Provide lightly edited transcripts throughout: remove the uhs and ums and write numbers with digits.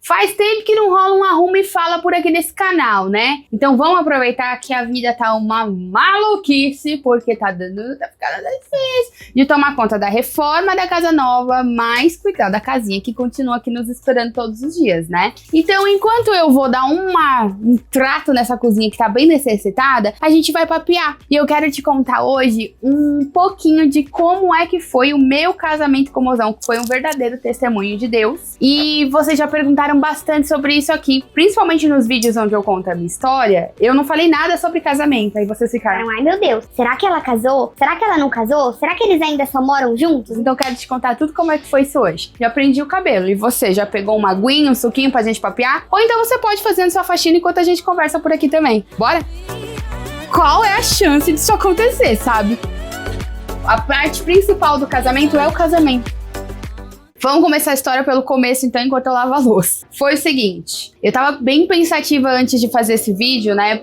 Faz tempo que não rola um arruma e fala por aqui nesse canal, né? Então vamos aproveitar que a vida tá uma maluquice, porque tá ficando difícil de tomar conta da reforma da casa nova, mas cuidar da casinha que continua aqui nos esperando todos os dias, né? Então enquanto eu vou dar um trato nessa cozinha que tá bem necessitada, a gente vai papear. E eu quero te contar hoje um pouquinho de como é que foi o meu casamento com o mozão, que foi um verdadeiro testemunho de Deus. E vocês já perguntaram bastante sobre isso aqui, principalmente nos vídeos onde eu conto a minha história. Eu não falei nada sobre casamento, aí vocês ficaram: ai meu Deus, será que ela casou? Será que ela não casou? Será que eles ainda só moram juntos? Então eu quero te contar tudo como é que foi isso hoje. Já prendi o cabelo, e você já pegou uma aguinha, um suquinho pra gente papear? Ou então você pode fazer sua faxina enquanto a gente conversa por aqui também. Bora? Qual é a chance disso acontecer, sabe? A parte principal do casamento é o casamento. Vamos começar a história pelo começo, então, enquanto eu lavo a louça. Foi o seguinte, eu tava bem pensativa antes de fazer esse vídeo, né,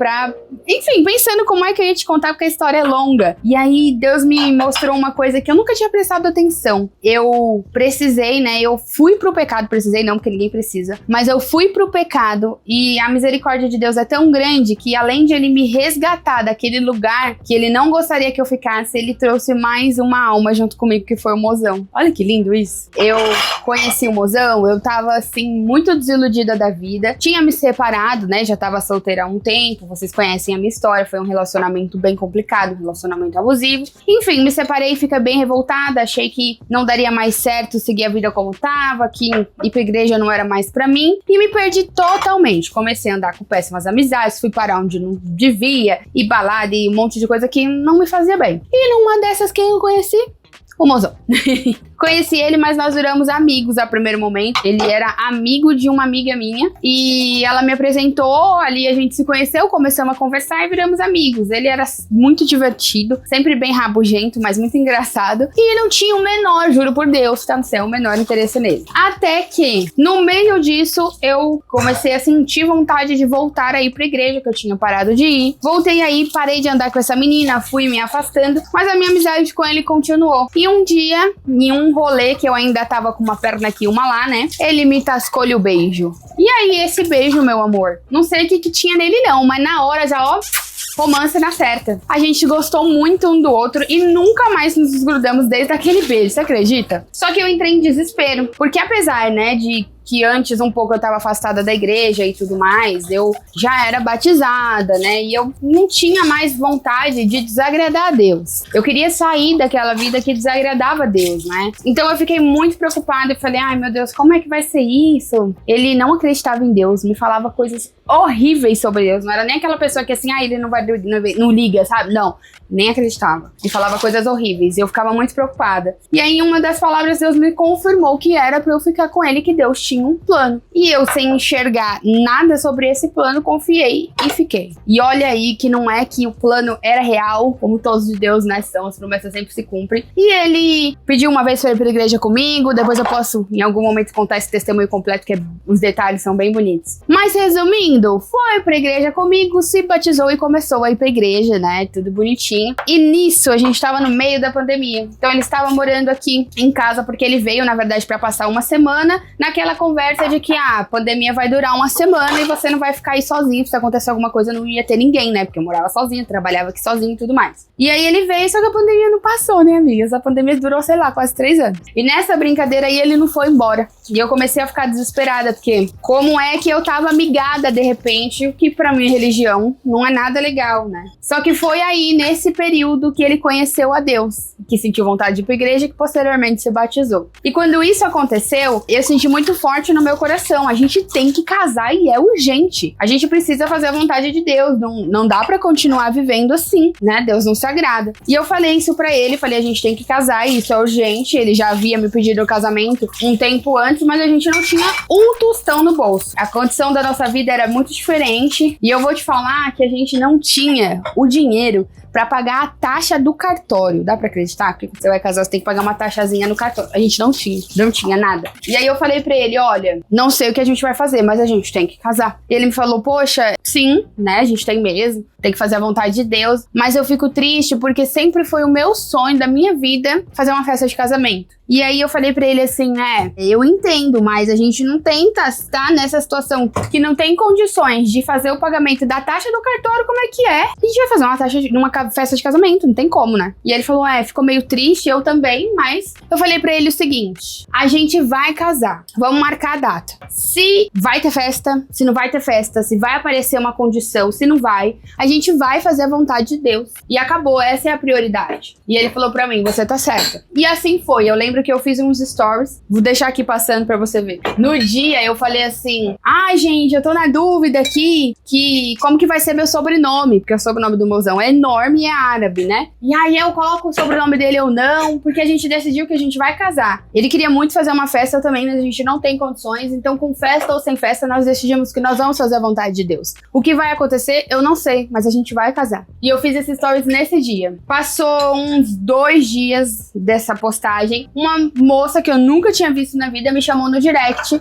enfim, pensando como é que eu ia te contar, porque a história é longa. E aí, Deus me mostrou uma coisa que eu nunca tinha prestado atenção. Eu precisei, né, eu fui pro pecado, precisei não, porque ninguém precisa, mas eu fui pro pecado, e a misericórdia de Deus é tão grande que, além de ele me resgatar daquele lugar que ele não gostaria que eu ficasse, ele trouxe mais uma alma junto comigo, que foi o mozão. Olha que lindo isso. Eu conheci o mozão, eu tava assim muito desiludida da vida, tinha me separado, né, já tava solteira há um tempo, vocês conhecem a minha história, foi um relacionamento bem complicado, um relacionamento abusivo, enfim, me separei, fiquei bem revoltada, achei que não daria mais certo seguir a vida como tava, que ir pra igreja não era mais pra mim, e me perdi totalmente, comecei a andar com péssimas amizades, fui parar onde não devia, e balada e um monte de coisa que não me fazia bem. E numa dessas, quem eu conheci? O mozão. Conheci ele, mas nós viramos amigos a primeiro momento. Ele era amigo de uma amiga minha e ela me apresentou, ali a gente se conheceu, começamos a conversar e viramos amigos. Ele era muito divertido, sempre bem rabugento, mas muito engraçado. E não tinha o menor, juro por Deus, tá no céu, o menor interesse nele. Até que, no meio disso, eu comecei a sentir vontade de voltar a ir pra igreja, que eu tinha parado de ir. Voltei aí, parei de andar com essa menina, fui me afastando, mas a minha amizade com ele continuou. E um dia, em um rolê que eu ainda tava com uma perna aqui e uma lá, né? Ele me tascou-lhe o beijo. E aí, esse beijo, meu amor, não sei o que tinha nele não, mas na hora já, ó, romance na certa. A gente gostou muito um do outro e nunca mais nos desgrudamos desde aquele beijo, você acredita? Só que eu entrei em desespero, porque apesar, né, de que antes um pouco eu tava afastada da igreja e tudo mais, eu já era batizada, né, e eu não tinha mais vontade de desagradar a Deus. Eu queria sair daquela vida que desagradava a Deus, né. Então eu fiquei muito preocupada e falei, ai meu Deus, como é que vai ser isso? Ele não acreditava em Deus, me falava coisas horríveis sobre Deus, não era nem aquela pessoa que assim, ele não liga, sabe? Não, nem acreditava. Me falava coisas horríveis e eu ficava muito preocupada. E aí, em uma das palavras, Deus me confirmou que era pra eu ficar com ele, que Deus tinha um plano. E eu, sem enxergar nada sobre esse plano, confiei e fiquei. E olha aí que não é que o plano era real, como todos de Deus, né, são, as promessas sempre se cumprem. E ele pediu uma vez pra ir pra igreja comigo, depois eu posso, em algum momento, contar esse testemunho completo, que os detalhes são bem bonitos. Mas, resumindo, foi pra igreja comigo, se batizou e começou a ir pra igreja, né, tudo bonitinho. E nisso, a gente tava no meio da pandemia. Então, ele estava morando aqui em casa, porque ele veio, na verdade, pra passar uma semana, naquela conversa de que, a pandemia vai durar uma semana e você não vai ficar aí sozinho, se acontecer alguma coisa, não ia ter ninguém, né, porque eu morava sozinha, trabalhava aqui sozinho e tudo mais. E aí ele veio, só que a pandemia não passou, né, amigas? A pandemia durou, sei lá, quase 3 anos. E nessa brincadeira aí, ele não foi embora. E eu comecei a ficar desesperada, porque como é que eu tava amigada, de repente, o que pra minha religião não é nada legal, né? Só que foi aí, nesse período, que ele conheceu a Deus, que sentiu vontade de ir pra igreja, que posteriormente se batizou. E quando isso aconteceu, eu senti muito forte no meu coração, a gente tem que casar e é urgente. A gente precisa fazer a vontade de Deus, não dá pra continuar vivendo assim, né? Deus não se agrada. E eu falei isso pra ele, falei, a gente tem que casar, isso é urgente. Ele já havia me pedido o casamento um tempo antes, mas a gente não tinha um tostão no bolso. A condição da nossa vida era muito diferente e eu vou te falar que a gente não tinha o dinheiro pra pagar a taxa do cartório. Dá pra acreditar? Porque quando você vai casar, você tem que pagar uma taxazinha no cartório. A gente não tinha nada. E aí eu falei pra ele, olha, não sei o que a gente vai fazer, mas a gente tem que casar. E ele me falou, poxa, sim, né, a gente tem mesmo, tem que fazer a vontade de Deus, mas eu fico triste porque sempre foi o meu sonho da minha vida fazer uma festa de casamento. E aí eu falei pra ele assim, eu entendo, mas a gente não tenta estar nessa situação que não tem condições de fazer o pagamento da taxa do cartório, como é que é? A gente vai fazer uma festa de casamento, não tem como, né? E ele falou, ficou meio triste, eu também, mas eu falei pra ele o seguinte, a gente vai casar, vamos marcar a data. Se vai ter festa, se não vai ter festa, se vai aparecer uma condição, se não vai, a gente vai fazer a vontade de Deus. E acabou, essa é a prioridade. E ele falou pra mim, você tá certa. E assim foi, eu lembro que eu fiz uns stories, vou deixar aqui passando pra você ver. No dia eu falei assim, gente, eu tô na dúvida aqui, que como que vai ser meu sobrenome, porque o sobrenome do mozão é enorme e é árabe, né? E aí eu coloco o sobrenome dele ou não, porque a gente decidiu que a gente vai casar. Ele queria muito fazer uma festa também, mas a gente não tem condições, então com festa ou sem festa, nós decidimos que nós vamos fazer a vontade de Deus. O que vai acontecer, eu não sei, mas a gente vai casar. E eu fiz esses stories nesse dia. Passou uns 2 dias dessa postagem, uma moça que eu nunca tinha visto na vida me chamou no direct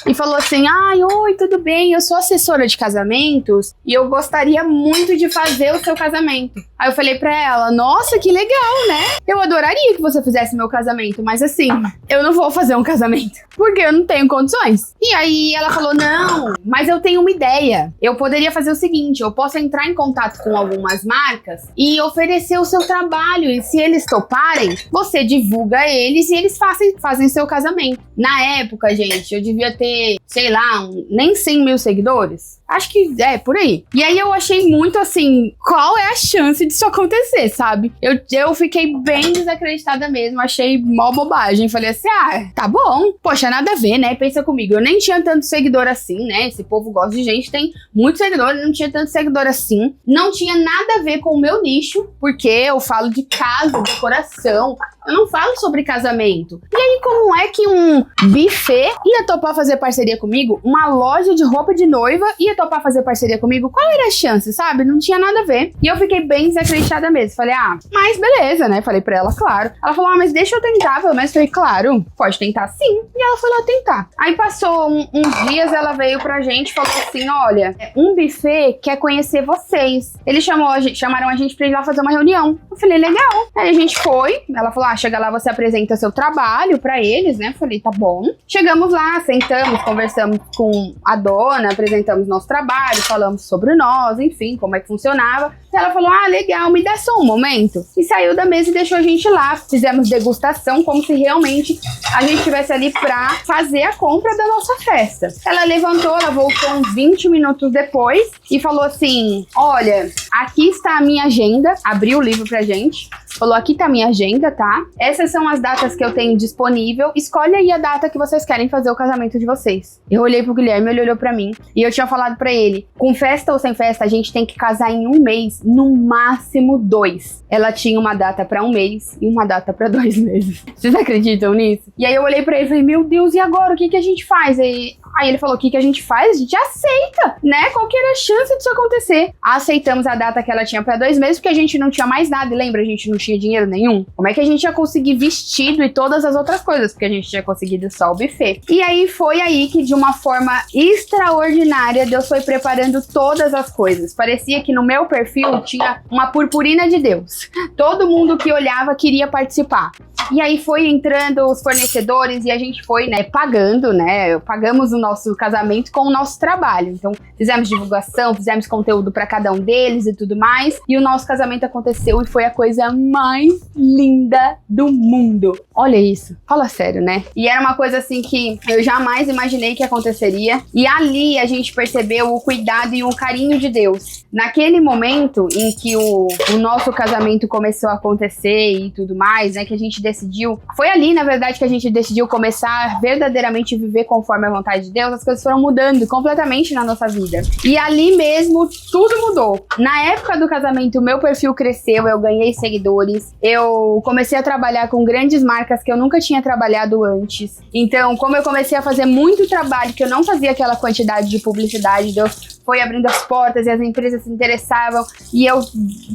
e falou assim, oi, tudo bem? Eu sou assessora de casamentos e eu gostaria muito de fazer o seu casamento. Aí eu falei pra ela, nossa, que legal, né? Eu adoraria que você fizesse meu casamento, mas assim, eu não vou fazer um casamento, porque eu não tenho condições. E aí ela falou, não, mas eu tenho uma ideia. Eu poderia fazer o seguinte, eu posso entrar em contato com algumas marcas e oferecer o seu trabalho, e se eles toparem, você divulga eles e eles fazem seu casamento. Na época, gente, eu devia ter, sei lá, nem 100 mil seguidores. Acho que por aí. E aí eu achei muito assim, qual é a chance disso acontecer, sabe? Eu fiquei bem desacreditada mesmo, achei mó bobagem. Falei assim, tá bom. Poxa, nada a ver, né? Pensa comigo, eu nem tinha tanto seguidor assim, né? Esse povo gosta de gente, tem muitos seguidores, não tinha tanto seguidor assim. Não tinha nada a ver com o meu nicho, porque eu falo de casa, decoração, eu não falo sobre casamento. E aí, como é que um buffet ia topar fazer parceria comigo? Uma loja de roupa de noiva ia topar fazer parceria comigo? Qual era a chance, sabe? Não tinha nada a ver. E eu fiquei bem desacreditada mesmo. Falei, mas beleza, né? Falei pra ela, claro. Ela falou, mas deixa eu tentar, pelo menos. Falei, claro, pode tentar sim. E ela foi lá tentar. Aí passou uns dias, ela veio pra gente e falou assim, olha, um buffet quer conhecer vocês. Eles chamaram a gente pra ir lá fazer uma reunião. Eu falei, legal. Aí a gente foi, ela falou, chega lá, você apresenta seu trabalho pra eles, né? Falei, tá bom. Chegamos lá, sentamos, conversamos com a dona, apresentamos nosso trabalho, falamos sobre nós, enfim, como é que funcionava. E ela falou, legal, me dá só um momento. E saiu da mesa e deixou a gente lá. Fizemos degustação, como se realmente a gente estivesse ali pra fazer a compra da nossa festa. Ela levantou, ela voltou uns 20 minutos depois e falou assim, olha, aqui está a minha agenda. Abriu o livro pra gente. Falou, aqui tá a minha agenda, tá? Essas são as datas que eu tenho disponível. Escolhe aí a data que vocês querem fazer o casamento de vocês. Eu olhei pro Guilherme, ele olhou pra mim. E eu tinha falado pra ele, com festa ou sem festa, a gente tem que casar em 1 mês, no máximo 2. Ela tinha uma data pra 1 mês e uma data pra 2 meses. Vocês acreditam nisso? E aí eu olhei pra ele e falei, meu Deus, e agora? O que a gente faz? Aí ele falou, o que a gente faz? A gente aceita, né? Qual que era a chance disso acontecer? Aceitamos a data que ela tinha pra 2 meses, porque a gente não tinha mais nada. E lembra, a gente não tinha dinheiro nenhum. Como é que a gente ia conseguir vestido e todas as outras coisas? Porque a gente tinha conseguido só o buffet. E aí foi aí que, de uma forma extraordinária, Deus foi preparando todas as coisas. Parecia que no meu perfil tinha uma purpurina de Deus. Todo mundo que olhava queria participar. E aí foi entrando os fornecedores e a gente foi, né, pagando, né? Pagamos o nosso casamento com o nosso trabalho. Então, fizemos divulgação, fizemos conteúdo para cada um deles e tudo mais. E o nosso casamento aconteceu e foi a coisa mais linda do mundo. Olha isso. Fala sério, né? E era uma coisa assim que eu jamais imaginei que aconteceria. E ali a gente percebeu o cuidado e o carinho de Deus. Naquele momento em que o nosso casamento começou a acontecer e tudo mais, né, que a gente decidiu, foi ali, na verdade, que a gente decidiu começar a verdadeiramente viver conforme a vontade de Deus, as coisas foram mudando completamente na nossa vida. E ali mesmo, tudo mudou. Na época do casamento, o meu perfil cresceu, eu ganhei seguidores, eu comecei a trabalhar com grandes marcas que eu nunca tinha trabalhado antes. Então, como eu comecei a fazer muito trabalho, que eu não fazia aquela quantidade de publicidade, Deus foi abrindo as portas e as empresas se interessavam. E eu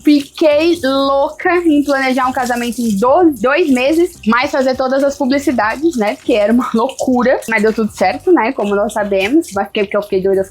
fiquei louca em planejar um casamento em 2 meses, mas fazer todas as publicidades, né? Que era uma loucura. Mas deu tudo certo, né? Como nós sabemos. Mas porque eu fiquei doida.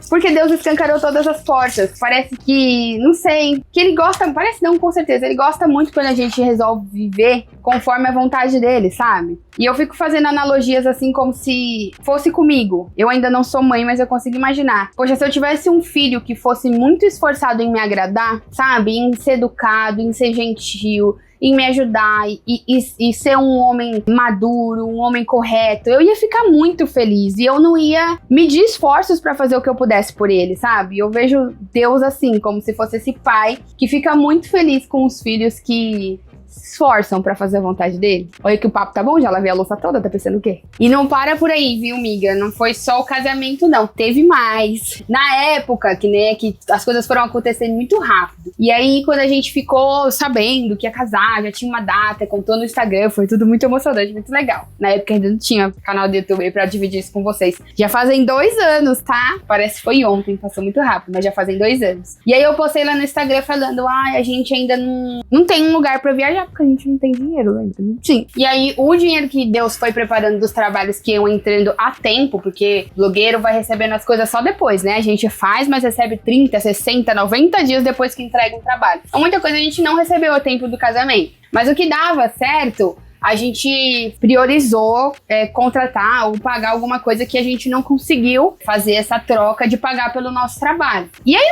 Porque Deus escancarou todas as portas. Parece que, não sei, que ele gosta, parece não, com certeza. Ele gosta muito quando a gente resolve viver conforme a vontade dele, sabe? E eu fico fazendo analogias assim como se fosse comigo. Eu ainda não sou mãe, mas eu consigo imaginar. Poxa, se eu tivesse um filho que fosse muito esforçado em me agradar, sabe? Em ser educado, em ser gentil, em me ajudar e ser um homem maduro, um homem correto, eu ia ficar muito feliz e eu não ia medir esforços pra fazer o que eu pudesse por ele, sabe? Eu vejo Deus assim, como se fosse esse pai que fica muito feliz com os filhos que se esforçam pra fazer a vontade dele. Olha que o papo tá bom, já lavei a louça toda, tá pensando o quê? E não para por aí, viu, miga? Não foi só o casamento, não. Teve mais. Na época, que as coisas foram acontecendo muito rápido. E aí, quando a gente ficou sabendo que ia casar, já tinha uma data, contou no Instagram, foi tudo muito emocionante, muito legal. Na época ainda não tinha canal do YouTube aí pra dividir isso com vocês. Já fazem 2 anos, tá? Parece que foi ontem, passou muito rápido, mas já fazem 2 anos. E aí eu postei lá no Instagram falando, a gente ainda não tem um lugar pra viajar, porque a gente não tem dinheiro, lembra? Sim. E aí, o dinheiro que Deus foi preparando dos trabalhos que iam entrando a tempo, porque blogueiro vai recebendo as coisas só depois, né? A gente faz, mas recebe 30, 60, 90 dias depois que entrega um trabalho. Então, muita coisa a gente não recebeu a tempo do casamento. Mas o que dava certo, a gente priorizou contratar ou pagar alguma coisa que a gente não conseguiu fazer essa troca de pagar pelo nosso trabalho. E aí,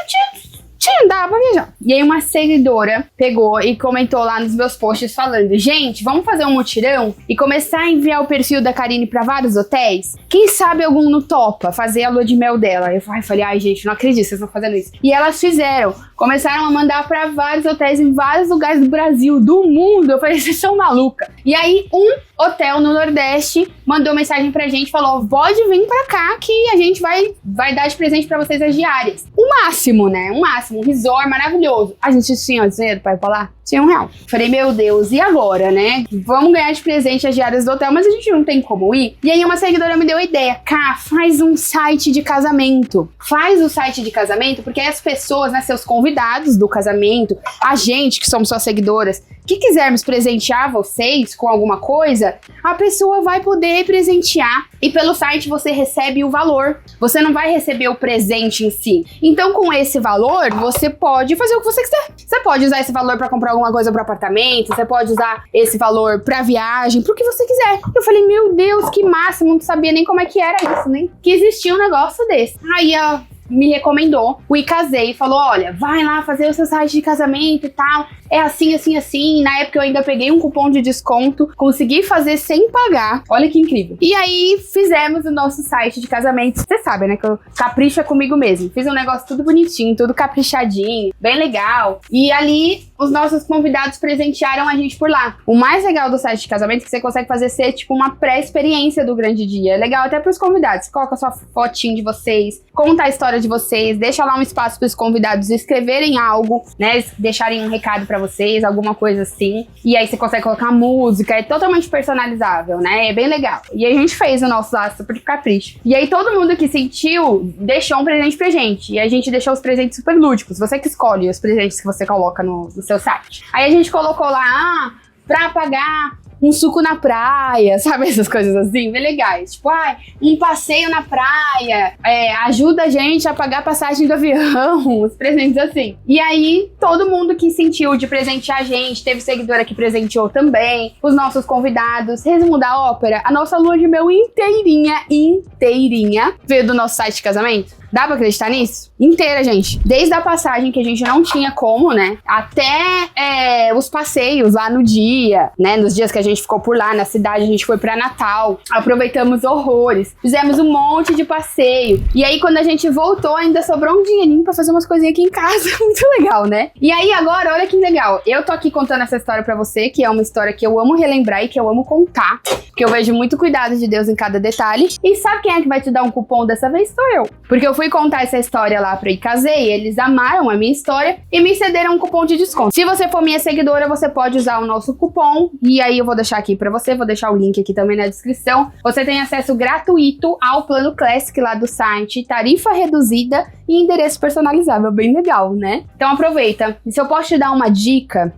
dava pra viajar. E aí uma seguidora pegou e comentou lá nos meus posts falando, gente, vamos fazer um mutirão e começar a enviar o perfil da Karine pra vários hotéis? Quem sabe algum no topa fazer a lua de mel dela? Eu falei, gente, não acredito, vocês estão fazendo isso. E elas fizeram. Começaram a mandar pra vários hotéis em vários lugares do Brasil, do mundo. Eu falei, vocês são malucas. E aí um hotel no Nordeste mandou mensagem pra gente, falou, pode vir pra cá que a gente vai dar de presente pra vocês as diárias. O máximo, né? Um resort maravilhoso. A gente tinha dinheiro pra ir pra lá? Tinha R$1. Falei, meu Deus, e agora, né? Vamos ganhar de presente as diárias do hotel, mas a gente não tem como ir. E aí uma seguidora me deu a ideia. Cá, faz um site de casamento. Faz o site de casamento, porque aí as pessoas, né, seus convidados do casamento, a gente, que somos suas seguidoras, que quisermos presentear vocês com alguma coisa, a pessoa vai poder presentear e pelo site você recebe o valor. Você não vai receber o presente em si. Então, com esse valor, você pode fazer o que você quiser. Você pode usar esse valor para comprar alguma coisa para apartamento, você pode usar esse valor para viagem, pro que você quiser. Eu falei, meu Deus, que massa, não sabia nem como é que era isso, nem que existia um negócio desse. Aí, me recomendou, fui e casei, falou, olha, vai lá fazer o seu site de casamento e tal, é assim, assim, assim. Na época eu ainda peguei um cupom de desconto, consegui fazer sem pagar, olha que incrível. E aí fizemos o nosso site de casamento, você sabe, né, que eu capricho comigo mesmo, fiz um negócio tudo bonitinho, tudo caprichadinho, bem legal, e ali os nossos convidados presentearam a gente por lá. O mais legal do site de casamento é que você consegue fazer ser tipo uma pré-experiência do grande dia, é legal até pros convidados, coloca sua fotinho de vocês, conta a história de vocês, deixa lá um espaço para os convidados escreverem algo, né, deixarem um recado para vocês, alguma coisa assim, e aí você consegue colocar música, é totalmente personalizável, né, é bem legal. E a gente fez o nosso lá super capricho. E aí todo mundo que sentiu deixou um presente pra gente, e a gente deixou os presentes super lúdicos, você que escolhe os presentes que você coloca no seu site. Aí a gente colocou lá, pra pagar um suco na praia, sabe? Essas coisas assim, bem legais. Tipo, um passeio na praia, ajuda a gente a pagar a passagem do avião, os presentes assim. E aí, todo mundo que sentiu de presentear a gente, teve seguidora que presenteou também, os nossos convidados. Resumo da ópera, a nossa lua de mel inteirinha veio do nosso site de casamento. Dá pra acreditar nisso? Inteira, gente. Desde a passagem, que a gente não tinha como, né? Até os passeios lá no dia, né? Nos dias que a gente ficou por lá, na cidade, a gente foi pra Natal. Aproveitamos horrores. Fizemos um monte de passeio. E aí, quando a gente voltou, ainda sobrou um dinheirinho pra fazer umas coisinhas aqui em casa. Muito legal, né? E aí, agora, olha que legal. Eu tô aqui contando essa história pra você, que é uma história que eu amo relembrar e que eu amo contar. Porque eu vejo muito cuidado de Deus em cada detalhe. E sabe quem é que vai te dar um cupom dessa vez? Sou eu. Porque eu fui contar essa história lá pra Icasei, eles amaram a minha história e me cederam um cupom de desconto. Se você for minha seguidora, você pode usar o nosso cupom, e aí eu vou deixar aqui pra você, vou deixar o link aqui também na descrição. Você tem acesso gratuito ao plano Classic lá do site, tarifa reduzida e endereço personalizável, bem legal, né? Então aproveita. E se eu posso te dar uma dica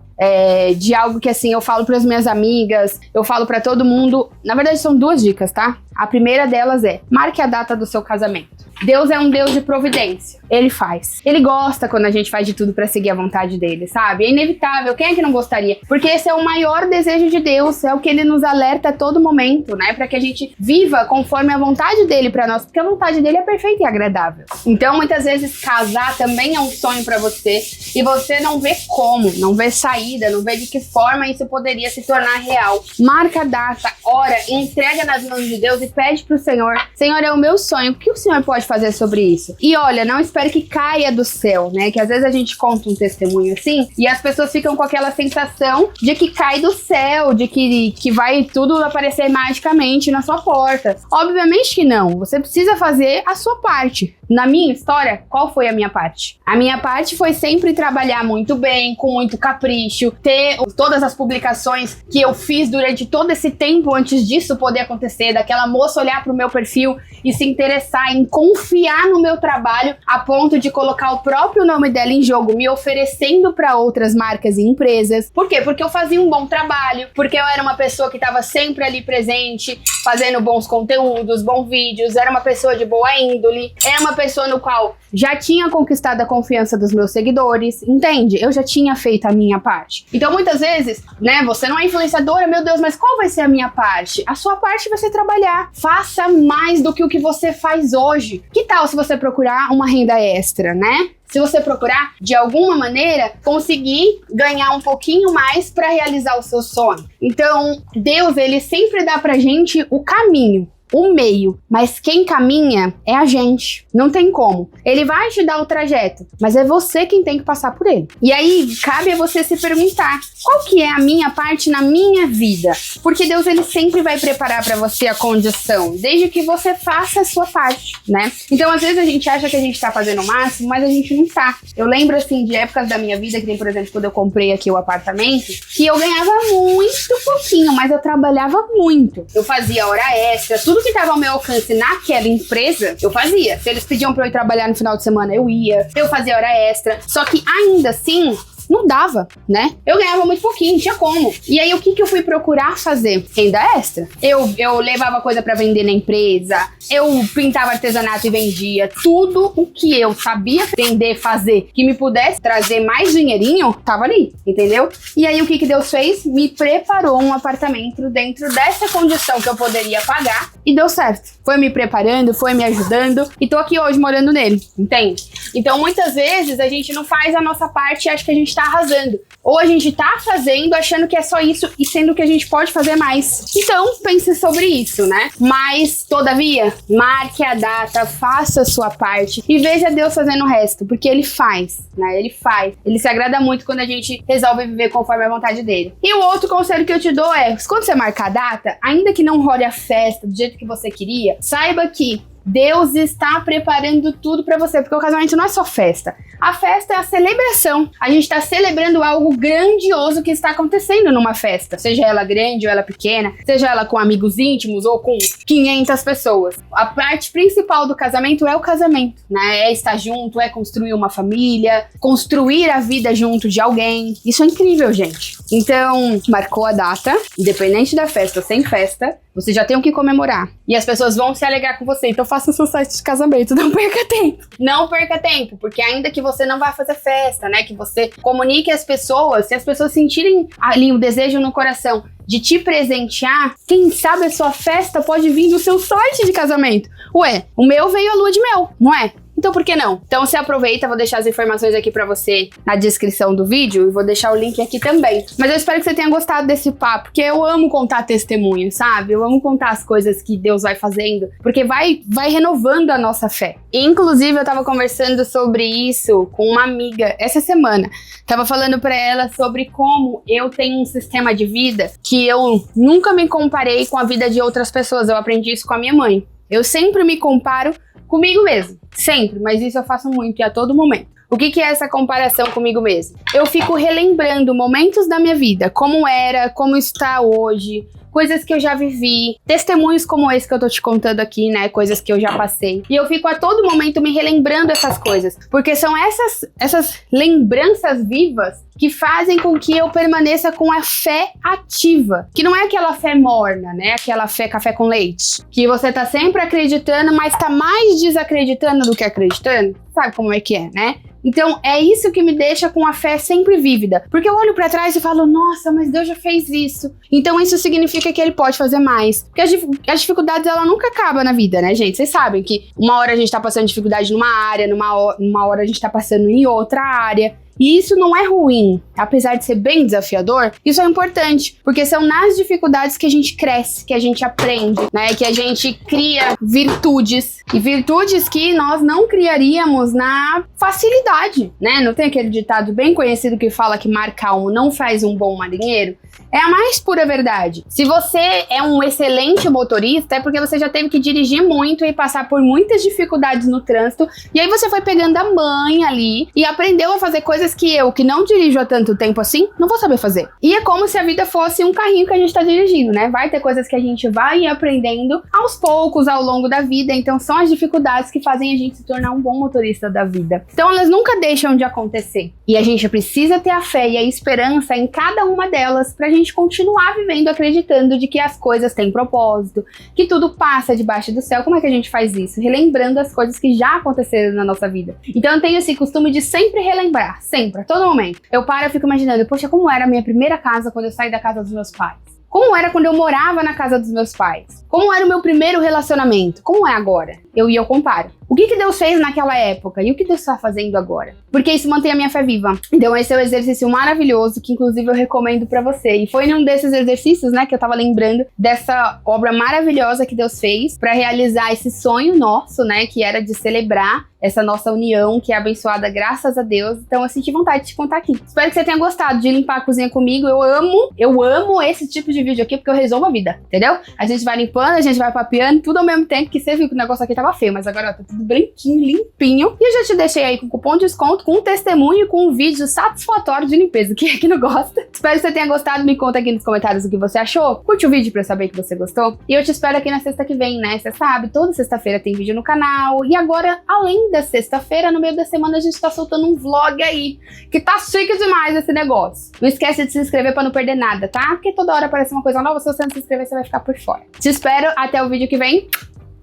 de algo que assim eu falo para as minhas amigas, eu falo para todo mundo, na verdade são 2 dicas, tá? A primeira delas é: marque a data do seu casamento. Deus é um Deus de providência. Ele faz. Ele gosta quando a gente faz de tudo pra seguir a vontade dele, sabe? É inevitável. Quem é que não gostaria? Porque esse é o maior desejo de Deus. É o que ele nos alerta a todo momento, né? Pra que a gente viva conforme a vontade dele pra nós. Porque a vontade dele é perfeita e agradável. Então, muitas vezes, casar também é um sonho pra você. E você não vê como, não vê saída, não vê de que forma isso poderia se tornar real. Marca a data, ora, entrega nas mãos de Deus e pede pro Senhor: Senhor, é o meu sonho. O que o Senhor pode fazer sobre isso? E olha, não espere que caia do céu, né? Que às vezes a gente conta um testemunho assim e as pessoas ficam com aquela sensação de que cai do céu, de que vai tudo aparecer magicamente na sua porta. Obviamente que não. Você precisa fazer a sua parte. Na minha história, qual foi a minha parte? A minha parte foi sempre trabalhar muito bem, com muito capricho, ter todas as publicações que eu fiz durante todo esse tempo antes disso poder acontecer, daquela moça olhar pro meu perfil e se interessar em confiar no meu trabalho a ponto de colocar o próprio nome dela em jogo, me oferecendo para outras marcas e empresas. Por quê? Porque eu fazia um bom trabalho, porque eu era uma pessoa que estava sempre ali presente, fazendo bons conteúdos, bons vídeos, era uma pessoa de boa índole, era uma pessoa no qual já tinha conquistado a confiança dos meus seguidores, entende? Eu já tinha feito a minha parte. Então, muitas vezes, né, você não é influenciadora, meu Deus, mas qual vai ser a minha parte? A sua parte vai ser trabalhar. Faça mais do que o que você faz hoje. Que tal se você procurar uma renda extra, né? Se você procurar, de alguma maneira, conseguir ganhar um pouquinho mais para realizar o seu sonho. Então, Deus, ele sempre dá pra gente o caminho, o meio, mas quem caminha é a gente, não tem como. Ele vai te dar o trajeto, mas é você quem tem que passar por ele. E aí, cabe a você se perguntar, qual que é a minha parte na minha vida? Porque Deus, ele sempre vai preparar para você a condição, desde que você faça a sua parte, né? Então, às vezes a gente acha que a gente tá fazendo o máximo, mas a gente não tá. Eu lembro, assim, de épocas da minha vida, que nem, por exemplo, quando eu comprei aqui o apartamento, que eu ganhava muito pouquinho, mas eu trabalhava muito. Eu fazia hora extra, tudo que estava ao meu alcance naquela empresa, eu fazia. Se eles pediam pra eu ir trabalhar no final de semana, eu ia. Eu fazia hora extra. Só que ainda assim, não dava, né? Eu ganhava muito pouquinho, não tinha como. E aí, o que eu fui procurar fazer? Renda extra. Eu levava coisa pra vender na empresa, eu pintava artesanato e vendia. Tudo o que eu sabia vender, fazer, que me pudesse trazer mais dinheirinho, tava ali, entendeu? E aí, o que Deus fez? Me preparou um apartamento dentro dessa condição que eu poderia pagar e deu certo. Foi me preparando, foi me ajudando e tô aqui hoje morando nele, entende? Então, muitas vezes, a gente não faz a nossa parte e acha que a gente tá arrasando. Ou a gente tá fazendo achando que é só isso e sendo que a gente pode fazer mais. Então, pense sobre isso, né? Mas, todavia, marque a data, faça a sua parte e veja Deus fazendo o resto, porque Ele faz, né? Ele faz. Ele se agrada muito quando a gente resolve viver conforme a vontade dele. E o outro conselho que eu te dou é, quando você marcar a data, ainda que não role a festa do jeito que você queria, saiba que Deus está preparando tudo pra você, porque o casamento não é só festa. A festa é a celebração. A gente está celebrando algo grandioso que está acontecendo numa festa. Seja ela grande ou ela pequena, seja ela com amigos íntimos ou com 500 pessoas. A parte principal do casamento é o casamento, né? É estar junto, é construir uma família, construir a vida junto de alguém. Isso é incrível, gente. Então, marcou a data, independente da festa ou sem festa, você já tem o que comemorar. E as pessoas vão se alegrar com você. Então faça o seu site de casamento. Não perca tempo. Não perca tempo. Porque ainda que você não vá fazer festa, né? Que você comunique às pessoas. Se as pessoas sentirem ali o desejo no coração de te presentear, quem sabe a sua festa pode vir do seu site de casamento. Ué, o meu veio a lua de mel, não é? Então por que não? Então você aproveita, vou deixar as informações aqui pra você na descrição do vídeo e vou deixar o link aqui também. Mas eu espero que você tenha gostado desse papo, porque eu amo contar testemunho, sabe? Eu amo contar as coisas que Deus vai fazendo, porque vai renovando a nossa fé. E, inclusive, eu tava conversando sobre isso com uma amiga essa semana. Tava falando pra ela sobre como eu tenho um sistema de vida que eu nunca me comparei com a vida de outras pessoas. Eu aprendi isso com a minha mãe. Eu sempre me comparo comigo mesmo. Sempre, mas isso eu faço muito e a todo momento. O que é essa comparação comigo mesmo? Eu fico relembrando momentos da minha vida, como era, como está hoje, coisas que eu já vivi, testemunhos como esse que eu tô te contando aqui, né? Coisas que eu já passei. E eu fico a todo momento me relembrando essas coisas, porque são essas lembranças vivas que fazem com que eu permaneça com a fé ativa. Que não é aquela fé morna, né? Aquela fé café com leite. Que você tá sempre acreditando, mas tá mais desacreditando do que acreditando. Sabe como é que é, né? Então, é isso que me deixa com a fé sempre vívida. Porque eu olho pra trás e falo, nossa, mas Deus já fez isso. Então, isso significa que Ele pode fazer mais. Porque as dificuldades, ela nunca acabam na vida, né, gente? Vocês sabem que uma hora a gente tá passando dificuldade numa área, numa hora a gente tá passando em outra área. E isso não é ruim, apesar de ser bem desafiador, isso é importante, porque são nas dificuldades que a gente cresce, que a gente aprende, né, que a gente cria virtudes, e virtudes que nós não criaríamos na facilidade, né, não tem aquele ditado bem conhecido que fala que mar calmo não faz um bom marinheiro? É a mais pura verdade. Se você é um excelente motorista, é porque você já teve que dirigir muito e passar por muitas dificuldades no trânsito, e aí você foi pegando a manha ali e aprendeu a fazer coisas que eu, que não dirijo há tanto tempo assim, não vou saber fazer. E é como se a vida fosse um carrinho que a gente tá dirigindo, né? Vai ter coisas que a gente vai aprendendo aos poucos, ao longo da vida, então são as dificuldades que fazem a gente se tornar um bom motorista da vida. Então elas nunca deixam de acontecer. E a gente precisa ter a fé e a esperança em cada uma delas pra gente continuar vivendo acreditando de que as coisas têm propósito, que tudo passa debaixo do céu. Como é que a gente faz isso? Relembrando as coisas que já aconteceram na nossa vida. Então eu tenho esse costume de sempre relembrar, sempre, a todo momento. Eu paro e fico imaginando, poxa, como era a minha primeira casa quando eu saí da casa dos meus pais? Como era quando eu morava na casa dos meus pais? Como era o meu primeiro relacionamento? Como é agora? Eu comparo. O que Deus fez naquela época e o que Deus está fazendo agora? Porque isso mantém a minha fé viva. Então esse é um exercício maravilhoso que inclusive eu recomendo pra você. E foi num desses exercícios, né, que eu tava lembrando dessa obra maravilhosa que Deus fez pra realizar esse sonho nosso, né, que era de celebrar essa nossa união que é abençoada graças a Deus. Então eu senti vontade de te contar aqui. Espero que você tenha gostado de limpar a cozinha comigo. Eu amo esse tipo de vídeo aqui porque eu resolvo a vida, entendeu? A gente vai limpando, a gente vai papeando, tudo ao mesmo tempo, que você viu que o negócio aqui tava feio, mas agora ó, tá tudo branquinho, limpinho. E eu já te deixei aí com cupom de desconto, com um testemunho, com um vídeo satisfatório de limpeza. Quem é que não gosta? Espero que você tenha gostado. Me conta aqui nos comentários o que você achou. Curte o vídeo pra eu saber que você gostou. E eu te espero aqui na sexta que vem, né? Você sabe, toda sexta-feira tem vídeo no canal. E agora, além da sexta-feira, no meio da semana a gente tá soltando um vlog aí, que tá chique demais esse negócio. Não esquece de se inscrever pra não perder nada, tá? Porque toda hora aparece uma coisa nova, se você não se inscrever, você vai ficar por fora. Te espero até o vídeo que vem.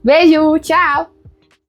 Beijo, tchau!